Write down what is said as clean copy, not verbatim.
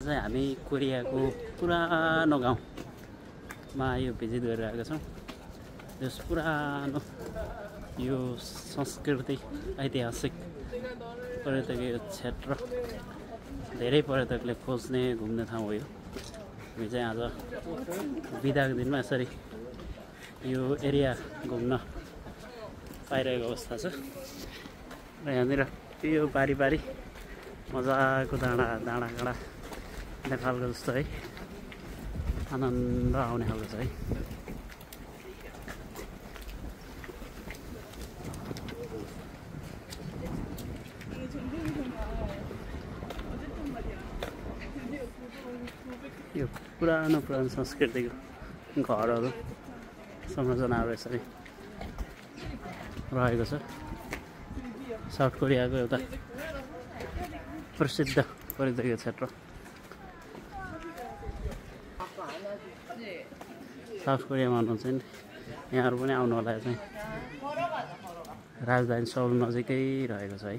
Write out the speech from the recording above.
चाहिँ हामी कोरियाको पुरानो गाउँमा यो भिजिट गरिरहेका छौँ। यस पुरानो यो सांस्कृतिक ऐतिहासिक पर्यटकीय क्षेत्र धेरै पर्यटकले खोज्ने घुम्ने ठाउँ हो यो। हामी चाहिँ आज बिदाको दिनमा यसरी यो एरिया घुम्न पाइरहेको अवस्था छ र यहाँनिर यो बारी मजाको डाँडा नेपालको जस्तो है आनन्द आउने खालको छ है। यो पुरानो संस्कृतिको घरहरू संरचनाहरू यसरी रहेको छ। साउथ कोरियाको एउटा प्रसिद्ध पर्यटकीय क्षेत्र। साउथ कोरियामा हुनुहुन्छ नि यहाँहरू पनि आउनु होला। चाहिँ राजधानी सौल नजिकै रहेको छ है।